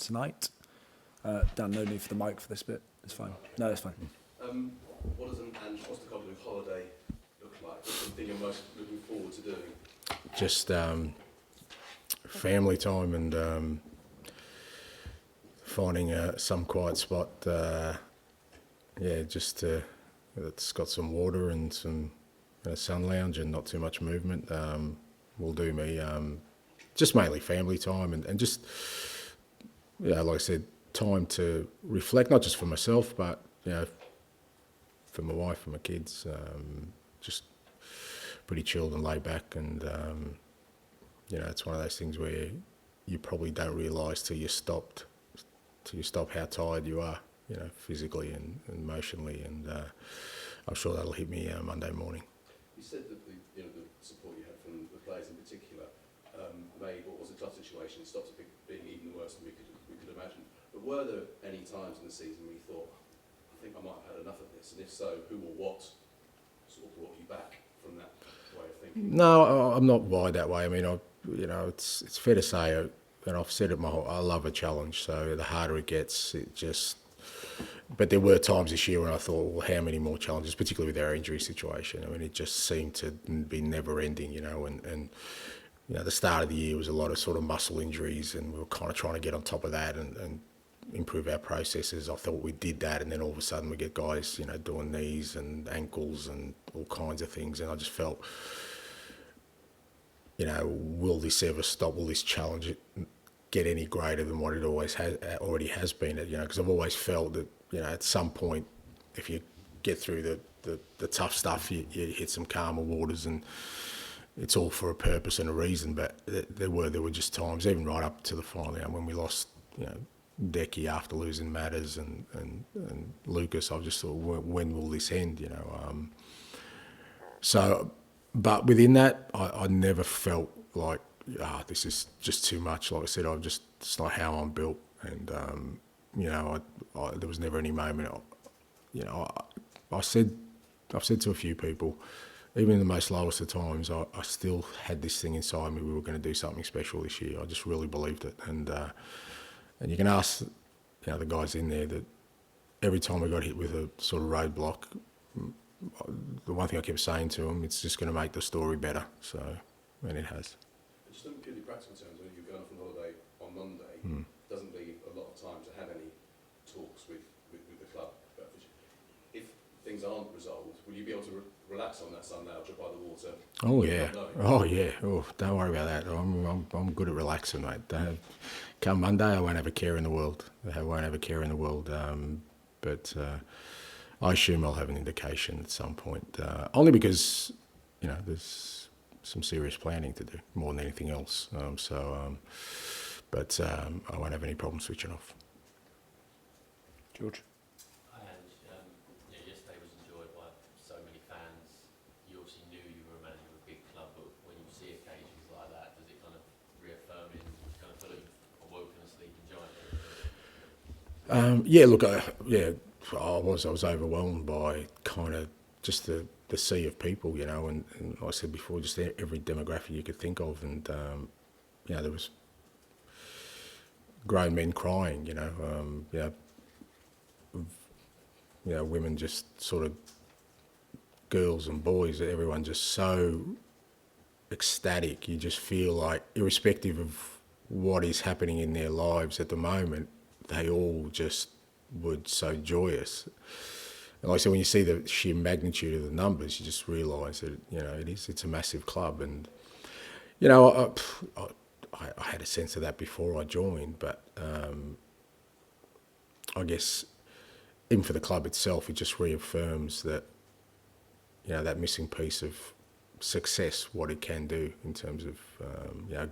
tonight. Dan, no need for the mic for this bit. It's fine. No, it's fine. What does what's the kind of holiday look like? What's the thing you're most looking forward to doing? Just family time and finding some quiet spot. It's got some water and some sun lounge and not too much movement. Will do me. Just mainly family time and just, like I said, time to reflect, not just for myself, but, for my wife and my kids. Just pretty chilled and laid back, and, it's one of those things where you probably don't realise till you stop how tired you are, physically and emotionally, and I'm sure that'll hit me Monday morning. You said that the support you had from the players in particular made what was a tough situation stopped it being even worse than we could imagine. But were there any times in the season where you thought, I think I might have had enough of this, and if so, who or what sort of brought you back from that way of thinking? No, I'm not wired that way. I mean, it's fair to say, and I've said it I love a challenge. So the harder it gets, But there were times this year when I thought, well, how many more challenges, particularly with our injury situation? I mean, it just seemed to be never ending, and the start of the year was a lot of sort of muscle injuries, and we were kind of trying to get on top of that and improve our processes. I thought we did that, and then all of a sudden we get guys, doing knees and ankles and all kinds of things, and I just felt, will this ever stop? Will this challenge get any greater than what it already has been? Because I've always felt that, at some point, if you get through the tough stuff, you hit some calmer waters, and it's all for a purpose and a reason. But there were just times, even right up to the final, when we lost, Decky after losing Matters and Lucas, I just thought, when will this end? But within that, I never felt like, this is just too much. Like I said, it's not how I'm built, and there was never any moment. I've said to a few people, even in the most lowest of times, I still had this thing inside me. We were going to do something special this year. I just really believed it, and you can ask, the guys in there, that every time we got hit with a sort of roadblock, the one thing I kept saying to them, it's just going to make the story better. So, and it has. Just in purely practical terms, when you're going off on holiday on Monday, doesn't leave a lot of time to have any talks with the club. But if things aren't resolved, will you be able to relax on that sun lounge by the water? Oh yeah, oh yeah. Oh, don't worry about that. I'm good at relaxing, mate. Come Monday, I won't have a care in the world. But I assume I'll have an indication at some point. Only because there's some serious planning to do more than anything else. But I won't have any problem switching off. George? Yesterday was enjoyed by so many fans. You obviously knew you were a manager of a big club, but when you see occasions like that, does it kind of reaffirm it? You kind of feel like you've awoken a sleeping giant? I was overwhelmed by kind of just the sea of people, and like I said before, just every demographic you could think of, and there was grown men crying, women just sort of, girls and boys, everyone just so ecstatic. You just feel like, irrespective of what is happening in their lives at the moment, they all just were so joyous. And like I said, when you see the sheer magnitude of the numbers, you just realise that, it's a massive club. And, I had a sense of that before I joined, but I guess even for the club itself, it just reaffirms that, that missing piece of success, what it can do in terms of,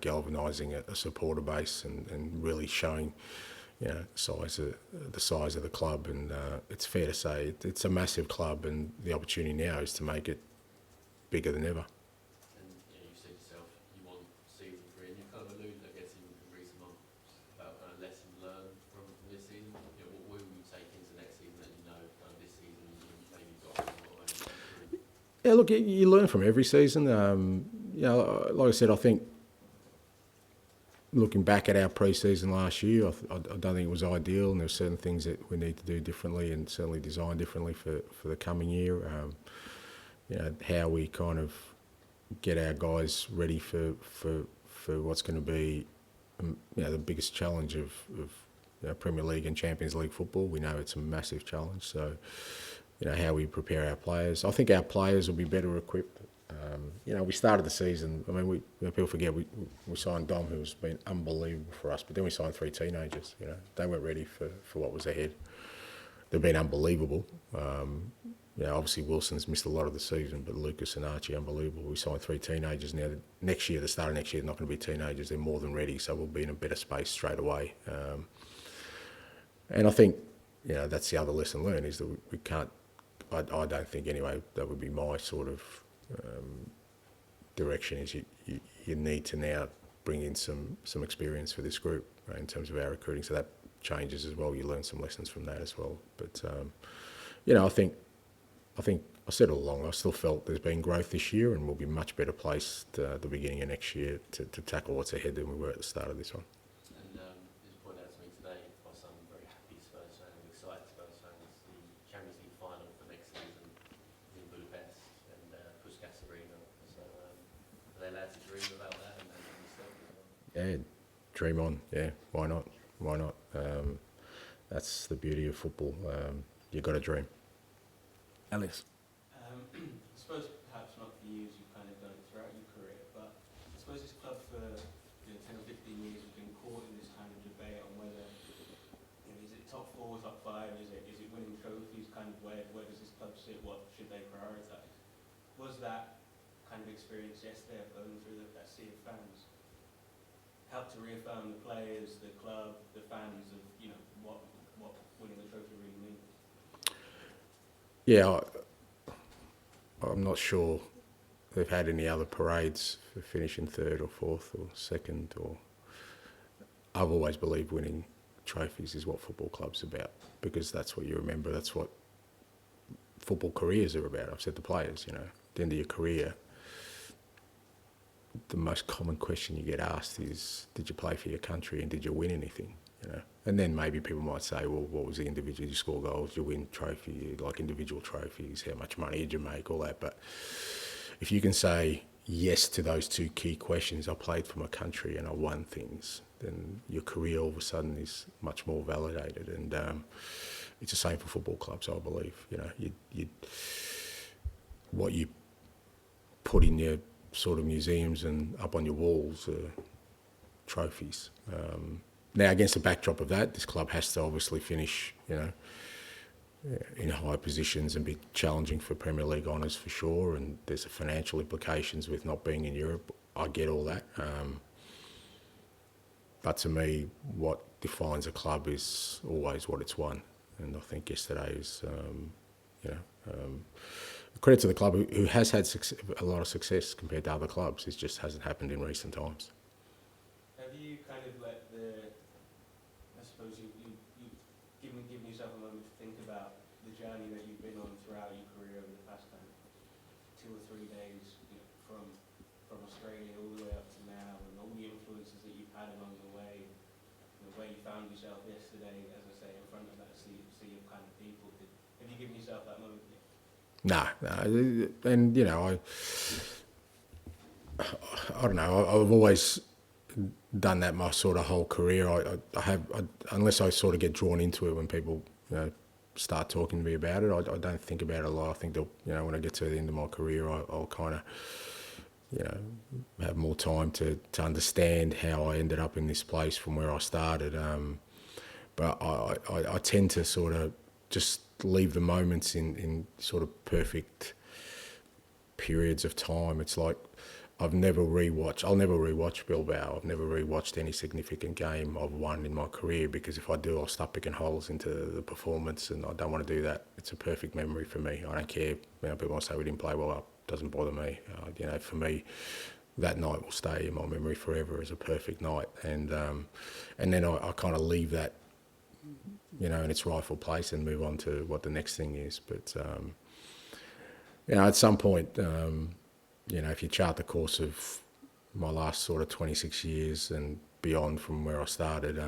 galvanising a supporter base and really showing, the size of the club. And it's fair to say it's a massive club, and the opportunity now is to make it bigger than ever. And you said yourself, you want season 3, and you've kind of alluded, I guess, in recent months about kind of lessons learned from this season. What will you take into next season that kind of this season you maybe got a lot of? Yeah, look, you learn from every season. Like I said, I think looking back at our pre-season last year, I don't think it was ideal, and there are certain things that we need to do differently and certainly design differently for the coming year. How we kind of get our guys ready for what's going to be the biggest challenge of Premier League and Champions League football. We know it's a massive challenge, so how we prepare our players. I think our players will be better equipped. We started the season. I mean, people forget we signed Dom, who's been unbelievable for us, but then we signed 3 teenagers. They weren't ready for what was ahead. They've been unbelievable. Obviously Wilson's missed a lot of the season, but Lucas and Archie, unbelievable. We signed 3 teenagers. Now, next year, the start of next year, they're not going to be teenagers. They're more than ready, so we'll be in a better space straight away. And I think, that's the other lesson learned, is that we can't, I don't think anyway, that would be my sort of direction, is you need to now bring in some experience for this group, right, in terms of our recruiting. So that changes as well. You learn some lessons from that as well. But, I think I said all along, I still felt there's been growth this year, and we'll be much better placed at the beginning of next year to tackle what's ahead than we were at the start of this one. And just pointed out to me today, by some very happy Spurs fans and excited Spurs fans, the Champions League final for next season is in Budapest and Puskas Arena. So are they allowed to dream about that and stuff? Yeah, dream on. Yeah, why not? Why not? That's the beauty of football. You've got to dream. Ellis. I suppose perhaps not for you, as you've kind of done it throughout your career, but I suppose this club for 10 or 15 years has been caught in this kind of debate on whether is it top 4, top 5, is it winning trophies, kind of where does this club sit, what should they prioritise? Was that kind of experience yesterday of going through that sea of fans helped to reaffirm the players, the club, the fans of what winning the trophy really means? Yeah, I'm not sure they've had any other parades for finishing 3rd or 4th or 2nd. I've always believed winning trophies is what football clubs are about, because that's what you remember. That's what football careers are about. I've said to players, at the end of your career, the most common question you get asked is, did you play for your country and did you win anything? And then maybe people might say, well, what was the individual? Did you score goals? Did you win trophy, like individual trophies? How much money did you make? All that. But if you can say yes to those 2 key questions, I played for my country and I won things, then your career all of a sudden is much more validated. And it's the same for football clubs, I believe. What you put in your sort of museums and up on your walls are trophies. Now, against the backdrop of that, this club has to obviously finish, in high positions and be challenging for Premier League honours for sure. And there's the financial implications with not being in Europe. I get all that. But to me, what defines a club is always what it's won. And I think yesterday is, credit to the club who has had a lot of success compared to other clubs. It just hasn't happened in recent times. Have you kind of let I suppose you've given yourself a moment to think about the journey that you've been on throughout your career over the past kind of 2 or 3 days, from Australia all the way up to now, and all the influences that you've had along the way, where you found yourself yesterday, as I say, in front of that sea of kind of people. Have you given yourself that moment yet? No, and I don't know. I've always done that my sort of whole career. I have, unless I sort of get drawn into it when people start talking to me about it. I don't think about it a lot. I think that when I get to the end of my career, I'll kind of have more time to understand how I ended up in this place from where I started. But I tend to sort of just leave the moments in sort of perfect periods of time. It's like I'll never rewatch Bilbao. I've never rewatched any significant game I've won in my career, because if I do, I'll start picking holes into the performance, and I don't want to do that. It's a perfect memory for me. I don't care. People might say we didn't play well. It doesn't bother me. For me, that night will stay in my memory forever as a perfect night. And then I kind of leave that, in its rightful place and move on to what the next thing is. But at some point, if you chart the course of my last sort of 26 years and beyond from where I started.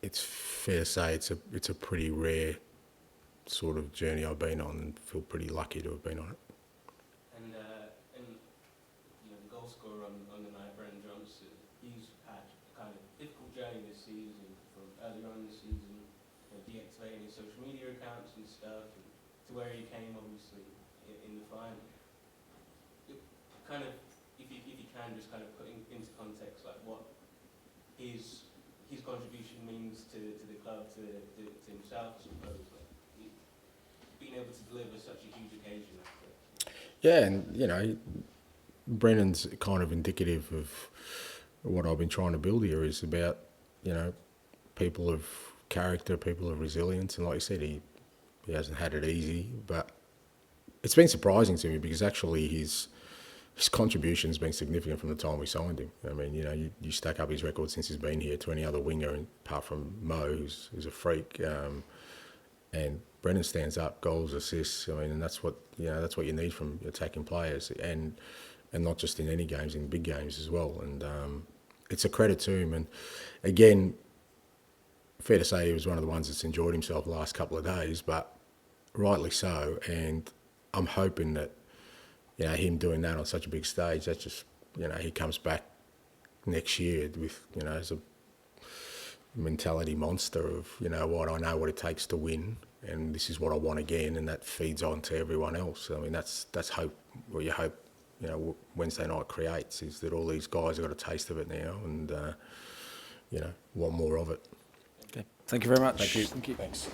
It's fair to say it's a pretty rare sort of journey I've been on, and feel pretty lucky to have been on it. And you know, the goal scorer on the night, Brennans, he's had a kind of difficult journey this season, from earlier on in the season, you know, deactivating his social media accounts and stuff, and to where he came, obviously, in the final. Kind of, if you can, just kind of put into context, like, what his contribution means to the club, to himself, I suppose. Like, being able to deliver such a huge occasion after. Yeah, and you know, Brennan's kind of indicative of what I've been trying to build here. Is about, you know, people of character, people of resilience, and like you said, he hasn't had it easy, but it's been surprising to me because actually his contribution's been significant from the time we signed him. I mean, you know, you stack up his record since he's been here to any other winger, apart from Mo, who's a freak. And Brennan stands up, goals, assists. I mean, and that's what you need from attacking players, and not just in any games, in big games as well. And it's a credit to him. And again, fair to say he was one of the ones that's enjoyed himself the last couple of days, but rightly so. And I'm hoping that, you know, him doing that on such a big stage, that's just, you know, he comes back next year with, you know, as a mentality monster of, you know what, I know what it takes to win, and this is what I want again, and that feeds on to everyone else. I mean, that's hope. What you hope, you know, Wednesday night creates, is that all these guys have got a taste of it now, and you know, want more of it. Okay. Thank you very much. Thank you. Thank you. Thanks.